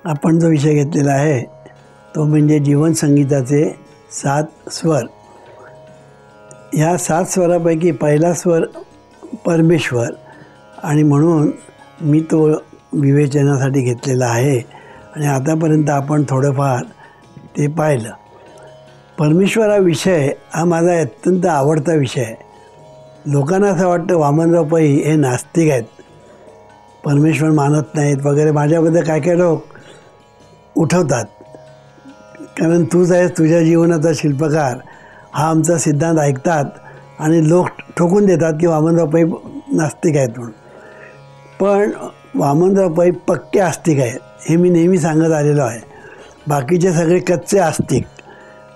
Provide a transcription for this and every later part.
आपण जो विषय घेतलेला आहे तो म्हणजे जीवन संगीताचे 7 स्वर. ह्या 7 स्वरापैकी पहिला स्वर परमेश्वर आणि म्हणून मी तो विवेचनासाठी घेतलेला आहे आणि आतापर्यंत आपण थोडंफार ते पाहिलं. परमेश्वर हा विषय हा माझा अत्यंत आवडता विषय आहे. लोकांना असं वाटतं वामनराव पै हे नास्तिक आहेत, परमेश्वर मानत नाहीत वगैरे. माझ्याबद्दल काय काय लोक उठवतात, कारण तूच आहेस तुझ्या जीवनाचा शिल्पकार हा आमचा सिद्धांत ऐकतात आणि लोक ठोकून देतात की वामनराव पै नास्तिक आहेत म्हणून. पण वामनराव पै पक्के आस्तिक आहेत हे मी नेहमी सांगत आलेलो आहे. बाकीचे सगळे कच्चे आस्तिक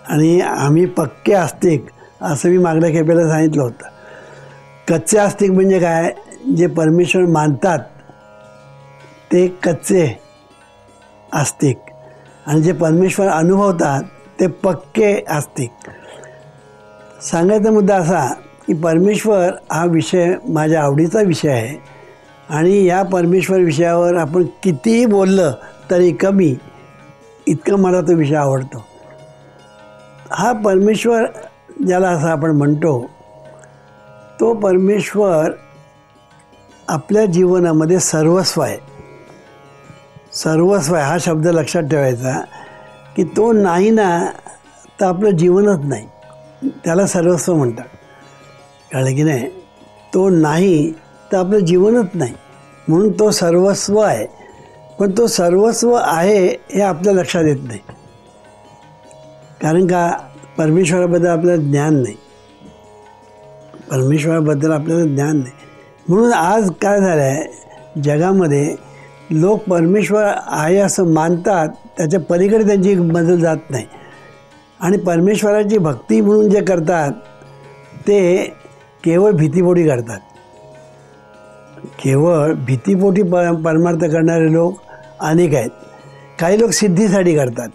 आणि आम्ही पक्के आस्तिक असं मी मागल्या खेपेला सांगितलं होतं. कच्चे आस्तिक म्हणजे काय, जे परमेश्वर मानतात ते कच्चे आस्तिक आणि जे परमेश्वर अनुभवतात ते पक्के आस्तिक. सांगायचा मुद्दा असा की परमेश्वर हा विषय माझ्या आवडीचा विषय आहे आणि या परमेश्वर विषयावर आपण कितीही बोललं तरी कमी, इतकं मला तो विषय आवडतो. हा परमेश्वर ज्याला असं आपण म्हणतो तो परमेश्वर आपल्या जीवनामध्ये सर्वस्व आहे. सर्वस्व आहे हा शब्द लक्षात ठेवायचा की तो नाही ना तर आपलं जीवनच नाही, त्याला सर्वस्व म्हणतात. कळलं की नाही? तो नाही तर आपलं जीवनच नाही, म्हणून तो सर्वस्व आहे. पण तो सर्वस्व आहे हे आपल्या लक्षात येत नाही, कारण का परमेश्वराबद्दल आपल्याला ज्ञान नाही. परमेश्वराबद्दल आपल्याला ज्ञान नाही. म्हणून आज काय झालं आहे, जगामध्ये लोक परमेश्वर आहे असं मानतात, त्याच्या पलीकडे त्यांची मजल जात नाही आणि परमेश्वराची भक्ती म्हणून जे करतात ते केवळ भीतीपोटी करतात. केवळ भीतीपोटी परमार्थ करणारे लोक अनेक आहेत. काही लोक सिद्धीसाठी करतात,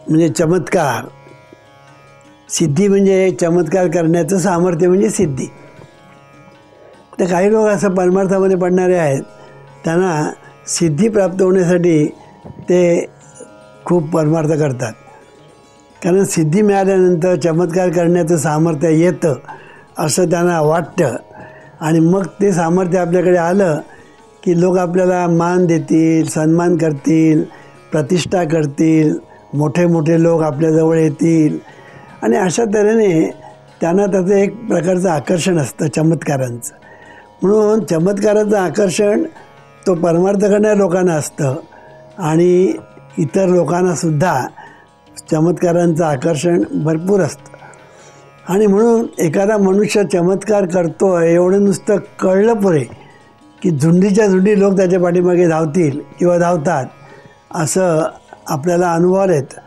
म्हणजे चमत्कार. सिद्धी म्हणजे चमत्कार करण्याचं सामर्थ्य म्हणजे सिद्धी. तर काही लोक असं परमार्थामध्ये पडणारे आहेत, त्यांना सिद्धी प्राप्त होण्यासाठी ते खूप परमार्थ करतात. कारण सिद्धी मिळाल्यानंतर चमत्कार करण्याचं सामर्थ्य येतं असं त्यांना वाटतं आणि मग ते सामर्थ्य आपल्याकडे आलं की लोक आपल्याला मान देतील, सन्मान करतील, प्रतिष्ठा करतील, मोठे मोठे लोक आपल्याजवळ येतील आणि अशा तऱ्हेने त्यांना त्याचं एक प्रकारचं आकर्षण असतं चमत्कारांचं. म्हणून चमत्काराचं आकर्षण तो परमार्थ करणाऱ्या लोकांना असतं आणि इतर लोकांनासुद्धा चमत्कारांचं आकर्षण भरपूर असतं. आणि म्हणून एखादा मनुष्य चमत्कार करतो एवढं नुसतं कळलं पुरे की झुंडीच्या झुंडी लोक त्याच्या पाठीमागे धावतील किंवा धावतात असं आपल्याला अनुभवायला येतं.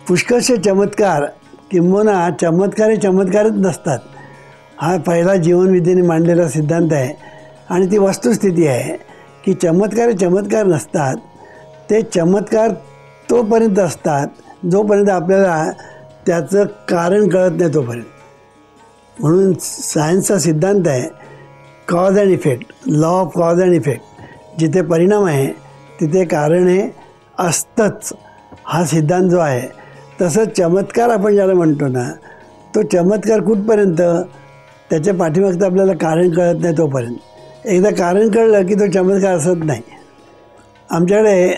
पुष्कळसे चमत्कार किंबहुना चमत्कार हे चमत्कारच नसतात. हा पहिला जीवनविद्येने मांडलेला सिद्धांत आहे आणि ती वस्तुस्थिती आहे की चमत्कार हे चमत्कार नसतात. ते चमत्कार तोपर्यंत असतात जोपर्यंत आपल्याला त्याचं कारण कळत नाही तोपर्यंत. म्हणून सायन्सचा सिद्धांत आहे cause and effect, law of cause and effect. जिथे परिणाम आहे तिथे कारण हे असतंच, हा सिद्धांत जो आहे. तसंच चमत्कार आपण ज्याला म्हणतो ना, तो चमत्कार कुठपर्यंत, त्याच्या पाठीमागचं आपल्याला कारण कळत नाही तोपर्यंत. एकदा कारण कळलं की तो चमत्कार असत नाही. आमच्याकडे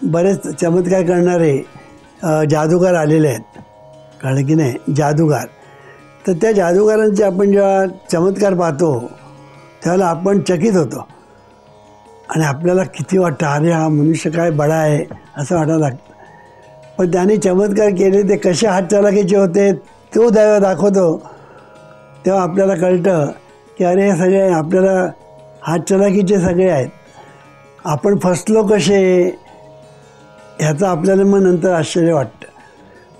बरेच चमत्कार करणारे जादूगार आलेले आहेत, कळलं की नाही, जादूगार. तर त्या जादूगारांचे आपण जेव्हा चमत्कार पाहतो त्यावेळेला आपण चकित होतो आणि आपल्याला किती वाटतं, अरे हा मनुष्य काय बडा आहे असं वाटायला लागतं. पण त्याने चमत्कार केले ते कसे हातचलाखीचे होते तो दाखवतो, तेव्हा आपल्याला कळतं की अरे हे सगळे आपल्याला हातचलाखीचे सगळे आहेत, आपण फसलो कसे ह्याचं आपल्याला मग नंतर आश्चर्य वाटतं.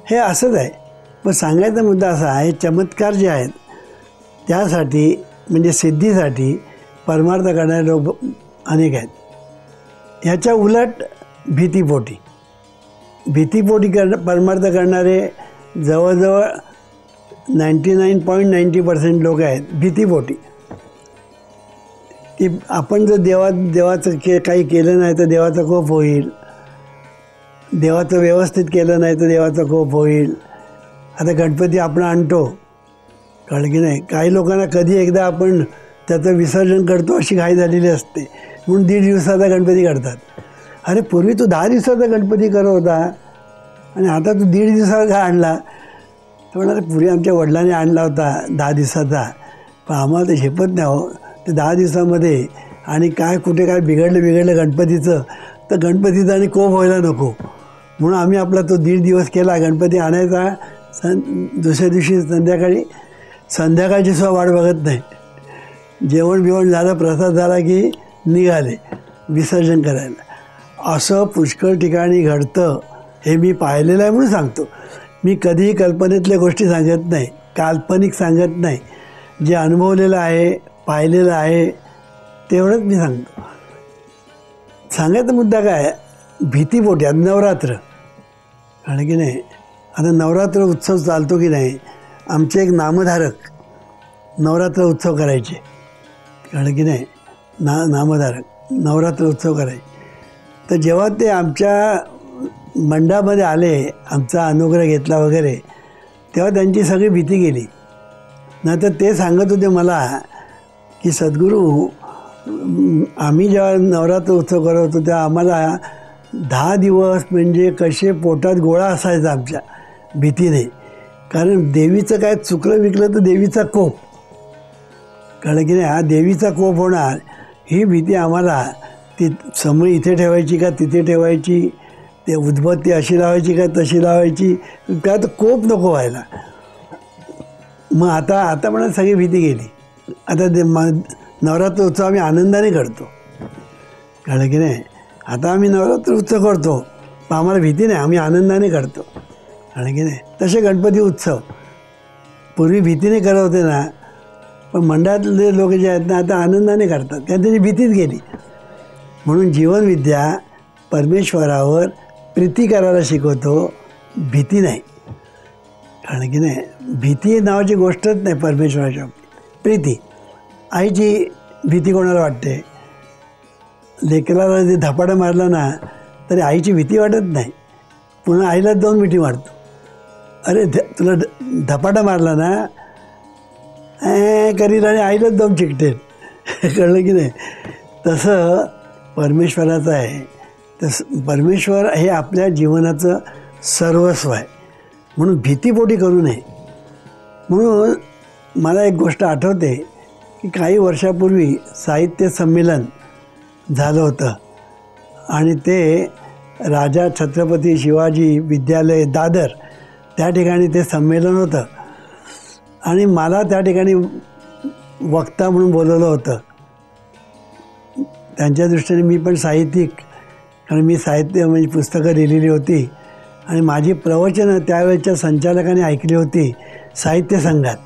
हे असंच आहे. पण सांगायचा मुद्दा असा आहे, चमत्कार जे आहेत त्यासाठी म्हणजे सिद्धीसाठी परमार्थ करणारे लोक अनेक आहेत. ह्याच्या उलट भीतीपोटी परमार्थ करणारे जवळजवळ 99.90% लोक आहेत भीतीपोटी. की आपण जर देवाचं काही केलं नाही तर देवाचा कोप होईल, देवाचं व्यवस्थित केलं नाही तर देवाचा कोप होईल. आता गणपती आपण आणतो, कळलं की नाही. काही लोकांना कधी एकदा आपण त्याचं विसर्जन करतो अशी घाई झालेली असते, म्हणून 1.5 दिवसाचा गणपती करतात. अरे पूर्वी तू 10 दिवसाचा गणपती करत होता आणि आता तू 1.5 दिवसाचा का आणला. तर म्हणाले पूर्वी आमच्या वडिलांनी आणला होता 10 दिवसाचा, पण आम्हाला ते झेपत नाही हो ते 10 दिवसामध्ये. आणि काय कुठे काय बिघडलं गणपतीचं, तर गणपतीचा आणि कोप व्हायला नको, म्हणून आम्ही आपला तो 1.5 दिवस केला. गणपती आणायचा, दुसऱ्या दिवशी संध्याकाळची सुद्धा वाट बघत नाही. जेवण बिवण झालं, प्रसाद झाला की निघाले विसर्जन करायला. असं पुष्कळ ठिकाणी घडतं, हे मी पाहिलेलं आहे म्हणून सांगतो. मी कधीही कल्पनेतल्या गोष्टी सांगत नाही, काल्पनिक सांगत नाही. जे अनुभवलेलं आहे, पाहिलेलं आहे तेवढंच मी सांगतो. सांगायचा मुद्दा काय, भीतीपोटी. आता नवरात्र, कारण की नाही, आता नवरात्र उत्सव चालतो की नाही. आमचे एक नामधारक नवरात्र उत्सव करायचे, कारण की नाही, नामधारक नवरात्र उत्सव करायचे. तर जेव्हा ते आमच्या मंडळामध्ये आले, आमचा अनुग्रह घेतला वगैरे, तेव्हा त्यांची सगळी भीती गेली. नाहीतर ते सांगत होते मला की सद्गुरू, आम्ही जेव्हा नवरात्र उत्सव करत होतो तेव्हा आम्हाला 10 दिवस म्हणजे कसे पोटात गोळा असायचा आमच्या भीतीने. कारण देवीचं काय चुकलं विकलं तर देवीचा कोप, कळलं की नाही, हा देवीचा कोप होणार ही भीती आम्हाला. ती समोर इथे ठेवायची का तिथे ठेवायची, ते उद्बत्ती अशी लावायची का तशी लावायची, काय तर कोप नको व्हायला. मग आता म्हणा सगळी भीती गेली. आता नवरात्र उत्सव आम्ही आनंदाने करतो, कळलं की नाही. आता आम्ही नवरात्र उत्सव करतो, पण आम्हाला भीती नाही, आम्ही आनंदाने करतो, कळलं की नाही. तसे गणपती उत्सव पूर्वी भीतीने करत होते ना, पण मंडळातले लोक जे आहेत ना आता आनंदाने करतात, कारण त्याची भीतीच गेली. म्हणून जीवनविद्या परमेश्वरावर प्रीती करायला शिकवतो, भीती नाही, कारण की नाही. भीती नावाची गोष्टच नाही परमेश्वराच्या, प्रीती. आईची भीती कोणाला वाटते, लेकराला जे धपाटा मारला ना तरी आईची भीती वाटत नाही, पुन्हा आईला 2 मिठी मारतो. अरे तुला धपाटा मारला ना करील आणि आईलाच 2 चिकटेल, कळलं की नाही. तसं परमेश्वराचं आहे. तसं परमेश्वर हे आपल्या जीवनाचं सर्वस्व आहे, म्हणून भीतीपोटी करू नये. म्हणून मला एक गोष्ट आठवते की काही वर्षापूर्वी साहित्य संमेलन झालं होतं आणि ते राजा छत्रपती शिवाजी विद्यालय दादर त्या ठिकाणी ते संमेलन होतं. आणि मला त्या ठिकाणी वक्ता म्हणून बोलवलं होतं. त्यांच्या दृष्टीने मी पण साहित्यिक, कारण मी साहित्य म्हणजे पुस्तकं लिहिलेली होती आणि माझी प्रवचनं त्यावेळेच्या संचालकाने ऐकली होती साहित्य संघात,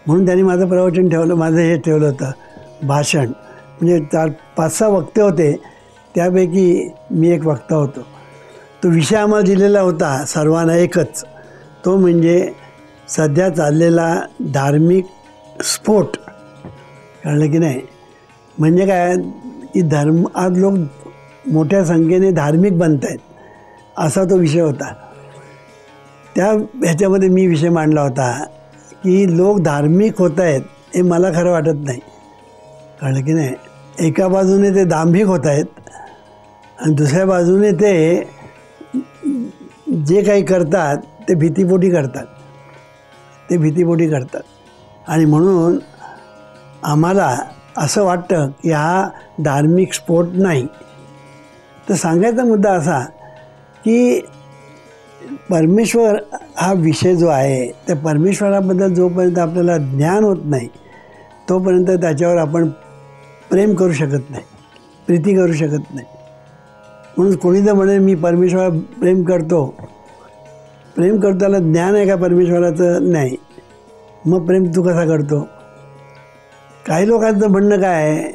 म्हणून त्यांनी माझं प्रवचन ठेवलं, माझं हे ठेवलं होतं भाषण. म्हणजे 4-5-6 वक्ते होते, त्यापैकी मी एक वक्ता होतो. तो विषय आम्हाला दिलेला होता सर्वांना एकच, तो म्हणजे सध्या चाललेला धार्मिक स्फोट, कळलं की नाही. म्हणजे काय की आज लोक मोठ्या संख्येने धार्मिक बनत आहेत, असा तो विषय होता. त्या ह्याच्यामध्ये मी विषय मांडला होता की लोक धार्मिक होत आहेत हे मला खरं वाटत नाही, कळलं की नाही. एका बाजूने ते दांभिक होत आहेत आणि दुसऱ्या बाजूने ते जे काही करतात ते भीतीपोटी करतात, आणि म्हणून आम्हाला असं वाटतं की हा धार्मिक स्फोट नाही. तर सांगायचा मुद्दा असा की परमेश्वर हा विषय जो आहे त्या परमेश्वराबद्दल जोपर्यंत आपल्याला ज्ञान होत नाही तोपर्यंत त्याच्यावर आपण प्रेम करू शकत नाही, प्रीती करू शकत नाही. म्हणून कोणी तर म्हणेल मी परमेश्वरावर प्रेम करतो, त्याला ज्ञान आहे का परमेश्वराचं? नाही. मग प्रेम तू कसा करतो? काही लोकांचं म्हणणं काय आहे,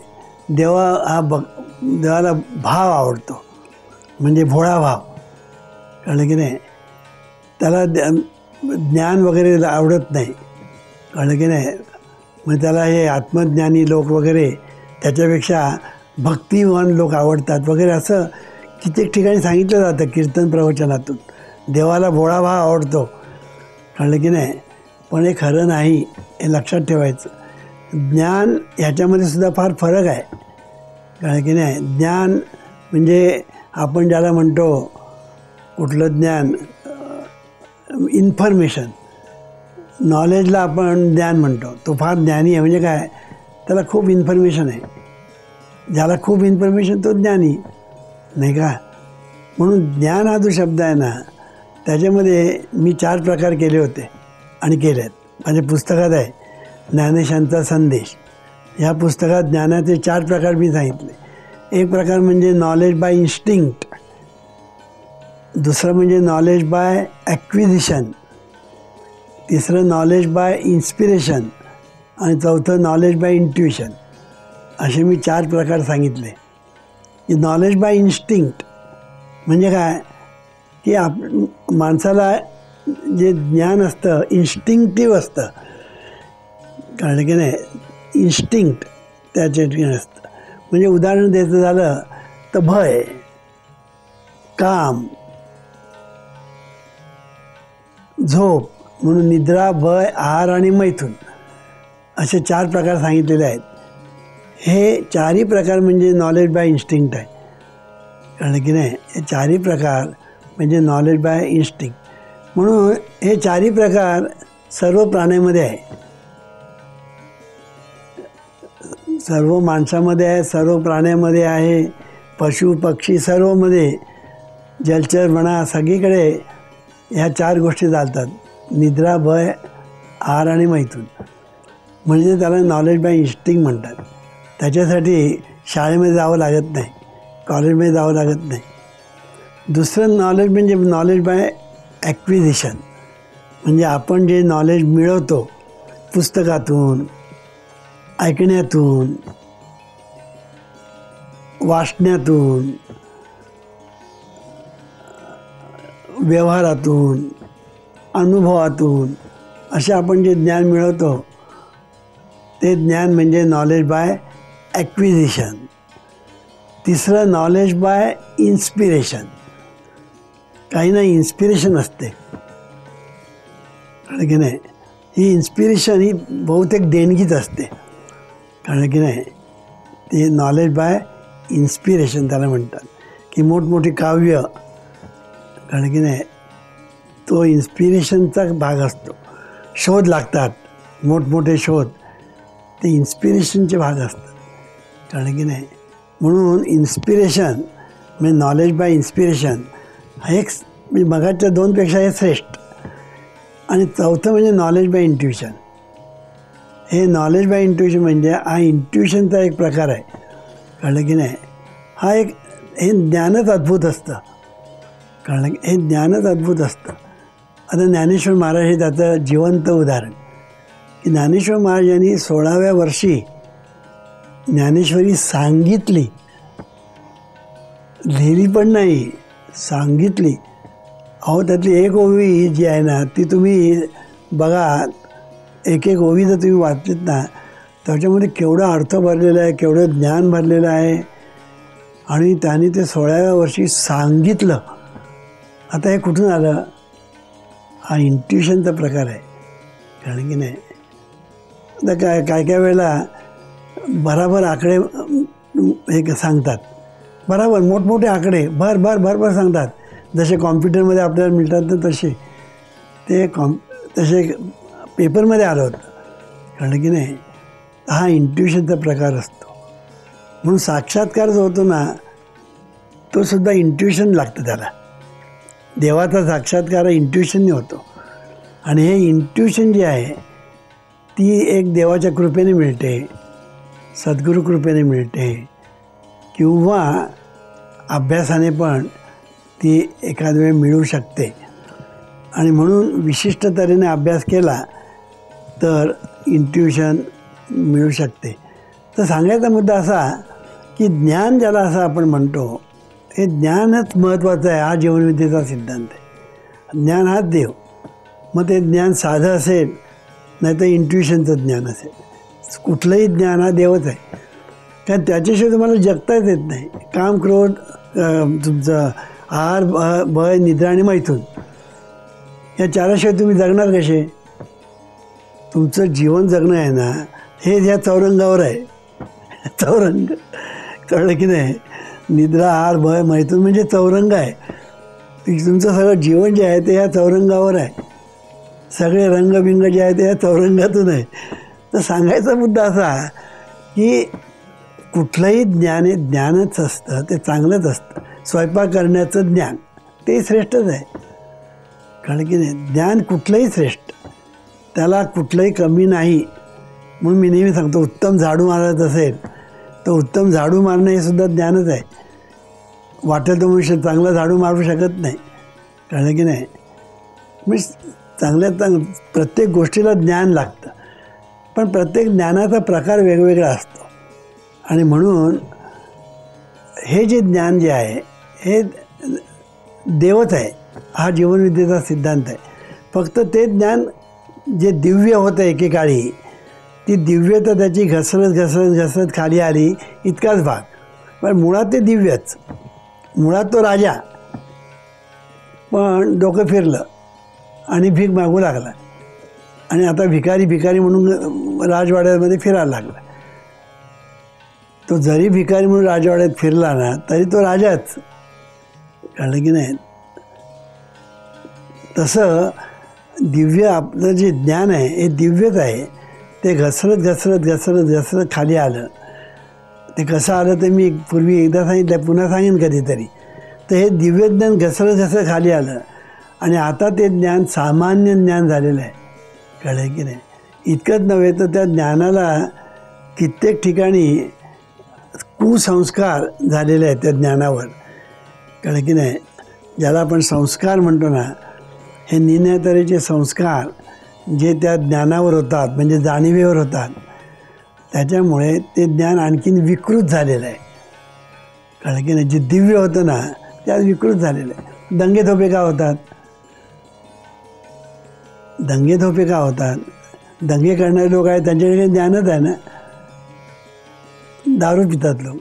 देवाला भाव आवडतो, म्हणजे भोळा भाव, कळलं की नाही. त्याला ज्ञान वगैरे आवडत नाही, कळलं की नाही. मग त्याला हे आत्मज्ञानी लोक वगैरे त्याच्यापेक्षा भक्तिवान लोक आवडतात वगैरे असं कित्येक ठिकाणी सांगितलं जातं कीर्तन प्रवचनातून. देवाला भोळाभाव आवडतो, कळलं की नाही. पण हे खरं नाही, हे लक्षात ठेवायचं. ज्ञान ह्याच्यामध्ये सुद्धा फार फरक आहे, कळलं की नाही. ज्ञान म्हणजे आपण ज्याला म्हणतो कुठलं ज्ञान, इन्फॉर्मेशन, नॉलेजला आपण ज्ञान म्हणतो. तो फार ज्ञानी आहे. म्हणजे काय, त्याला खूप इन्फॉर्मेशन आहे. ज्याला खूप इन्फॉर्मेशन तो ज्ञानी, नाही का. म्हणून ज्ञान हा जो शब्द आहे ना, त्याच्यामध्ये मी 4 प्रकार केले होते आणि केले आहेत. माझ्या पुस्तकात आहे ज्ञानेशांचा संदेश. ह्या पुस्तकात ज्ञानाचे 4 प्रकार मी सांगितले. एक प्रकार म्हणजे नॉलेज बाय इन्स्टिंक्ट, दुसरं म्हणजे नॉलेज बाय ॲक्विजिशन, तिसरं नॉलेज बाय इन्स्पिरेशन आणि चौथं नॉलेज बाय इंट्युशन. असे मी 4 प्रकार सांगितले. की नॉलेज बाय इन्स्टिंक्ट म्हणजे काय, की माणसाला जे ज्ञान असतं इन्स्टिंक्टिव्ह असतं, कळलं की नाही. इन्स्टिंक्ट त्याचे ज्ञान असतं. म्हणजे उदाहरण द्यायचं झालं तर भय, काम, झोप, म्हणून निद्रा, भय, आहार आणि मैथून असे 4 प्रकार सांगितलेले आहेत. हे 4ही प्रकार म्हणजे नॉलेज बाय इन्स्टिंक्ट आहे, कळलं की नाही. हे 4ही प्रकार म्हणजे नॉलेज बाय इन्स्टिंक्ट. म्हणून हे 4ही प्रकार सर्व प्राण्यामध्ये आहे, सर्व माणसामध्ये आहे, सर्व प्राण्यामध्ये आहे, पशु पक्षी सर्वमध्ये, जलचर म्हणा, सगळीकडे ह्या 4 गोष्टी चालतात. निद्रा, भय, आहार आणि मैथून. म्हणजे त्याला नॉलेज बाय इन्स्टिंक्ट म्हणतात. त्याच्यासाठी शाळेमध्ये जावं लागत नाही, कॉलेजमध्ये जावं लागत नाही. दुसरं नॉलेज म्हणजे नॉलेज बाय ॲक्विजिशन. म्हणजे आपण जे नॉलेज मिळवतो पुस्तकातून, ऐकण्यातून, वाचण्यातून, व्यवहारातून, अनुभवातून, असे आपण जे ज्ञान मिळवतो ते ज्ञान म्हणजे नॉलेज बाय ॲक्विजिशन. तिसरं नॉलेज बाय इन्स्पिरेशन. काही ना इन्स्पिरेशन असते, कळलं की नाही. ही इन्स्पिरेशन ही बहुतेक देणगीच असते, कळलं की नाही. ते नॉलेज बाय इन्स्पिरेशन त्याला म्हणतात. की मोठमोठी काव्य, कळलं की नाही, तो इन्स्पिरेशनचा भाग असतो. शोध लागतात, मोठमोठे शोध, ते इन्स्पिरेशनचे भाग असतात, कळलं की नाही. म्हणून इन्स्पिरेशन म्हणजे नॉलेज बाय इन्स्पिरेशन हा एक म्हणजे मगाच्या 2पेक्षा हे श्रेष्ठ. आणि चौथं म्हणजे नॉलेज बाय इंट्युशन. हे नॉलेज बाय इंट्युशन म्हणजे हा इंट्युशनचा एक प्रकार आहे, कळलं की नाही. हा एक हे ज्ञानच अद्भुत असतं, कळलं की. हे ज्ञानच अद्भुत असतं. आता ज्ञानेश्वर महाराज हे त्याचं जिवंत उदाहरण. की ज्ञानेश्वर महाराज यांनी 16व्या वर्षी ज्ञानेश्वरी सांगितली, लिहिली पण नाही, सांगितली. अहो त्यातली एक ओवी जी आहे ना ती तुम्ही बघा, एक एक ओवी जर तुम्ही वाचलीत ना त्याच्यामध्ये केवढा अर्थ भरलेला आहे, केवढं ज्ञान भरलेलं आहे. आणि त्याने ते 16व्या वर्षी सांगितलं. आता हे कुठून आलं, हा इंट्युशनचा प्रकार आहे, कारण की नाही. आता काय काय वेळेला बराबर आकडे हे सांगतात, बराबर मोठमोठे आकडे भर सांगतात. जसे कॉम्प्युटरमध्ये आपल्याला मिळतात ना तसे ते तसे पेपरमध्ये आलं होतं, कारण की नाही. हा इंट्युशनचा प्रकार असतो. म्हणून साक्षात्कार जो होतो ना तो सुद्धा इंट्युशन लागतं त्याला. देवाचा साक्षात्कार इंट्युशनने होतो. आणि हे इंट्युशन जे आहे ती एक देवाच्या कृपेने मिळते, सद्गुरू कृपेने मिळते, किंवा अभ्यासाने पण ती एखाद वेळ मिळू शकते. आणि म्हणून विशिष्ट तऱ्हेने अभ्यास केला तर इंट्युशन मिळू शकते. तर सांगायचा मुद्दा असा की ज्ञान ज्याला असं आपण म्हणतो हे ज्ञानच महत्त्वाचं आहे. हा जीवनविद्येचा सिद्धांत आहे. ज्ञान हाच देव. मग ते ज्ञान साधं असेल नाही तर इंट्युशनचं ज्ञान असेल, कुठलंही ज्ञान हा देवच आहे. कारण त्याच्याशिवाय तुम्हाला जगताच येत नाही. काम, क्रोध, तुमचं आहार, भय, निद्रा आणि मैथून, या चाराशिवाय तुम्ही जगणार कसे? तुमचं जीवन जगणं आहे ना, हे ह्या चौरंगावर आहे. चौरंग, कळलं की नाही? निद्रा, आहार, भय, मैथून म्हणजे चौरंग आहे. तुमचं सगळं जीवन जे आहे ते ह्या चौरंगावर आहे. सगळे रंगबिंग जे आहे ते ह्या चौरंगातून आहे. तर सांगायचा मुद्दा असा की कुठलंही ज्ञान हे ज्ञानच असतं, ते चांगलंच असतं. स्वयंपाक करण्याचं ज्ञान ते श्रेष्ठच आहे. कळलं की नाही? ज्ञान कुठलंही श्रेष्ठ, त्याला कुठलंही कमी नाही. म्हणून मी नेहमी सांगतो, उत्तम झाडू मारत असेल तर उत्तम झाडू मारणं हे सुद्धा ज्ञानच आहे. वाटेल तो मनुष्य चांगला झाडू मारू शकत नाही. कळलं की नाही? म्हणजे प्रत्येक गोष्टीला ज्ञान लागतं, पण प्रत्येक ज्ञानाचा प्रकार वेगवेगळा असतो. आणि म्हणून हे जे ज्ञान जे आहे हे देवच आहे, हा जीवनविद्येचा सिद्धांत आहे. फक्त ते ज्ञान जे दिव्य होतं एकेकाळी, ती दिव्यता त्याची घसरत खाली आली, इतकाच भाग. पण मुळात ते दिव्यच. मुळात तो राजा, पण डोकं फिरलं आणि भीक मागू लागला. आणि आता भिकारी म्हणून राजवाड्यामध्ये फिरायला लागला. तो जरी भिकारी म्हणून राजवाड्यात फिरला ना, तरी तो राजाच. कळलं की नाही? तसं दिव्य आपलं जे ज्ञान आहे हे दिव्यच आहे. ते घसरत खाली आलं. ते कसं आलं ते मी पूर्वी एकदा सांगितलं, पुन्हा सांगेन कधीतरी. तर हे दिव्य ज्ञान घसरत खाली आलं आणि आता ते ज्ञान सामान्य ज्ञान झालेलं आहे. कळलं की नाही? इतकंच नव्हे तर त्या ज्ञानाला कित्येक ठिकाणी कुसंस्कार झालेले आहेत त्या ज्ञानावर. कळलं की नाही? ज्याला आपण संस्कार म्हणतो ना, हे निन्या तऱ्हेचे संस्कार जे त्या ज्ञानावर होतात, म्हणजे जाणीवेवर होतात, त्याच्यामुळे ते ज्ञान आणखीन विकृत झालेलं आहे. कळलं की नाही? जे दिव्य होतं ना, त्यात विकृत झालेलं आहे. दंगेधोपे का होतात? दंगेधोपे का होतात? दंगे करणारे लोक आहेत, त्यांच्याकडे ज्ञानच आहे ना. दारू पितात लोक,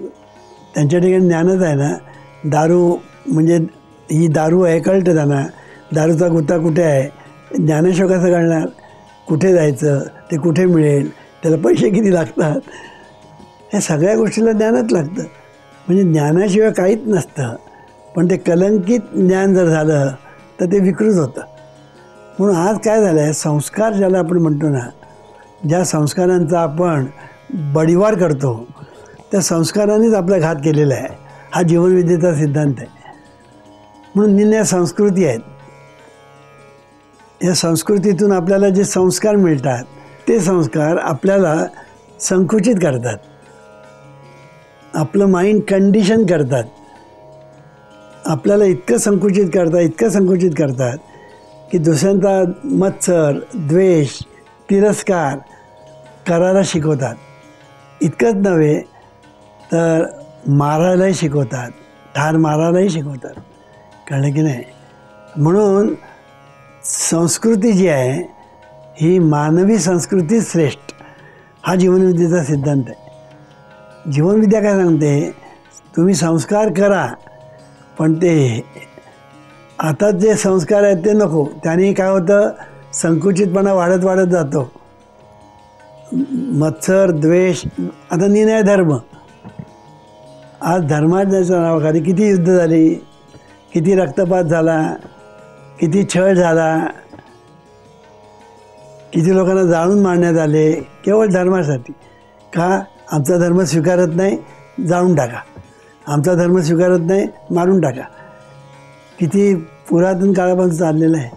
त्यांच्या ठिकाणी ज्ञानच आहे ना. दारू म्हणजे ही दारू आहे, कळतं त्यांना. दारूचा गुत्ता कुठे आहे, ज्ञानाशिवाय कसं कळणार? कुठे जायचं, ते कुठे मिळेल, त्याला पैसे किती लागतात, हे सगळ्या गोष्टीला ज्ञानच लागतं. म्हणजे ज्ञानाशिवाय काहीच नसतं. पण ते कलंकित ज्ञान जर झालं तर ते विकृत होतं. म्हणून आज काय झालं आहे, संस्कार ज्याला आपण म्हणतो ना, ज्या संस्कारांचा आपण बडीवार करतो, त्या संस्कारांनीच आपला घात केलेला आहे. हा जीवनविद्येचा सिद्धांत आहे. म्हणून निन्या संस्कृती आहेत. या संस्कृतीतून आपल्याला जे संस्कार मिळतात ते संस्कार आपल्याला संकुचित करतात, आपलं माइंड कंडिशन करतात. आपल्याला इतकं संकुचित करतात की दुसऱ्यांचा मत्सर, द्वेष, तिरस्कार करायला शिकवतात. इतकंच नव्हे तर मारायलाही शिकवतात, ठार मारायलाही शिकवतात. कळलं की नाही? म्हणून संस्कृती जी आहे ही मानवी संस्कृती श्रेष्ठ, हा जीवनविद्येचा सिद्धांत आहे. जीवनविद्या काय सांगते, तुम्ही संस्कार करा, पण ते आता जे संस्कार आहेत ते नको. त्याने काय होतं, संकुचितपणा वाढत जातो. मत्सर, द्वेष. आता निर्णय धर्म, आज धर्माच्या नावाखाली किती युद्ध झाली, किती रक्तपात झाला, किती छळ झाला, किती लोकांना जाळून मारण्यात आले, केवळ धर्मासाठी. का? आमचा धर्म स्वीकारत नाही, जाळून टाका. आमचा धर्म स्वीकारत नाही, मारून टाका. किती पुरातन काळापासून चाललेलं आहे.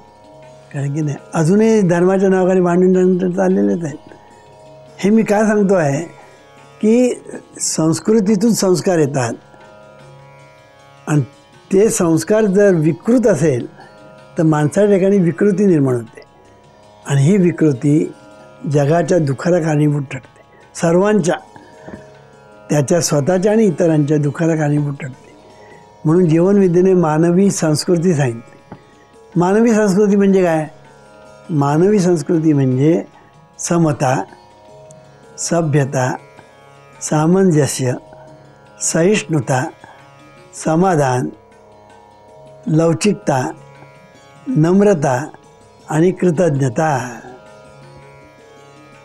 कारण की नाही, अजूनही धर्माच्या नावाखाली भांडण चाललेलेच आहेत. हे मी काय सांगतो आहे की संस्कृतीतून संस्कार येतात आणि ते संस्कार जर विकृत असेल तर माणसाच्या ठिकाणी विकृती निर्माण होते आणि ही विकृती जगाच्या दुःखाला कारणीभूत ठरते. सर्वांच्या, त्याच्या स्वतःच्या आणि इतरांच्या दुःखाला कारणीभूत ठरते. म्हणून जीवनविद्येने मानवी संस्कृती सांगितली. मानवी संस्कृती म्हणजे काय? मानवी संस्कृती म्हणजे समता, सभ्यता, सामंजस्य, सहिष्णुता, समाधान, लवचिकता, नम्रता आणि कृतज्ञता.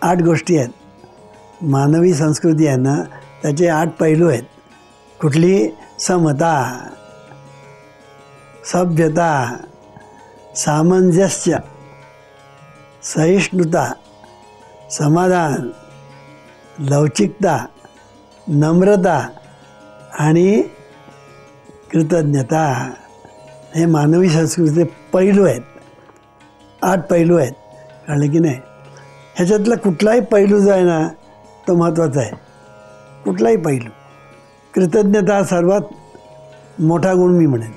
8 गोष्टी आहेत. मानवी संस्कृती आहे ना, त्याचे 8 पैलू आहेत. कुठली? समता, सभ्यता, सामंजस्य, सहिष्णुता, समाधान, लवचिकता, नम्रता आणि कृतज्ञता. हे मानवी संस्कृतीचे पैलू आहेत. 8 पैलू आहेत. कळलं की नाही? ह्याच्यातला कुठलाही पैलू जो आहे ना, तो महत्त्वाचा आहे. कुठलाही पैलू. कृतज्ञता हा सर्वात मोठा गुण मी म्हणेन.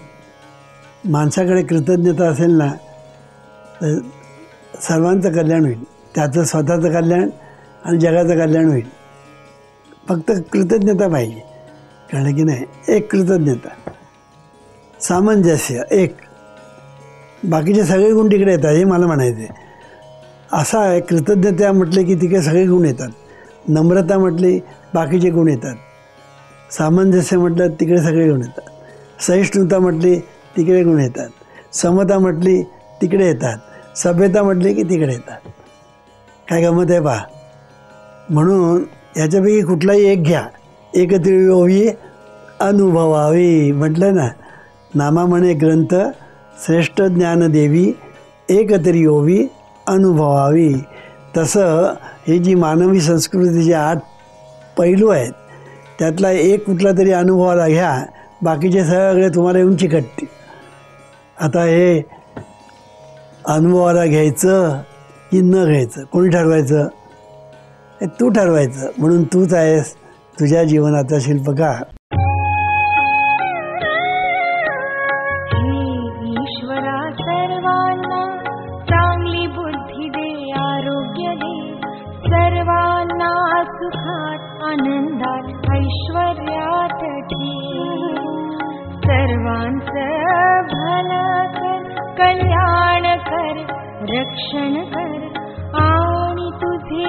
माणसाकडे कृतज्ञता असेल ना, तर सर्वांचं कल्याण होईल. त्याचं स्वतःचं कल्याण आणि जगाचं कल्याण होईल. फक्त कृतज्ञता पाहिजे. कळलं की नाही? एक कृतज्ञता. सामंजस्य एक. बाकीचे सगळे गुण तिकडे येतात, हे मला म्हणायचं आहे. असा आहे, कृतज्ञता म्हटले की तिकडे सगळे गुण येतात. नम्रता म्हटली बाकीचे गुण येतात. सामंजस्य म्हटलं तिकडे सगळे गुण येतात. सहिष्णुता म्हटली तिकडे गुण येतात. समता म्हटली तिकडे येतात. सभ्यता म्हटली की तिकडे येतात. काय गमत आहे पहा. म्हणून ह्याच्यापैकी कुठलाही एक घ्या. एकत्रियोवी अनुभवावी म्हटलं ना. नामा म्हणे ग्रंथ श्रेष्ठ ज्ञानदेवी एकत्रियोवी अनुभवावी. तसं ही जी मानवी संस्कृतीचे 8 पैलू आहेत, त्यातला एक कुठला तरी अनुभवाला घ्या. बाकीचे सगळे तुम्हाला येऊन चिकटतील. आता हे अनुभवाला घ्यायचं की न घ्यायचं कोणी ठरवायचं? हे तू ठरवायचं. म्हणून तूच आहेस तुझ्या जीवनाचा शिल्पकार. ईश्वरा सर्वांना चांगली बुद्धी दे, आरोग्य दे. सर्वांना सुखात, आनंदात, ऐश्वर्यात ठेव. सर्वांचं भलं कर, कल्याण कर, रक्षण कर आणि तुझे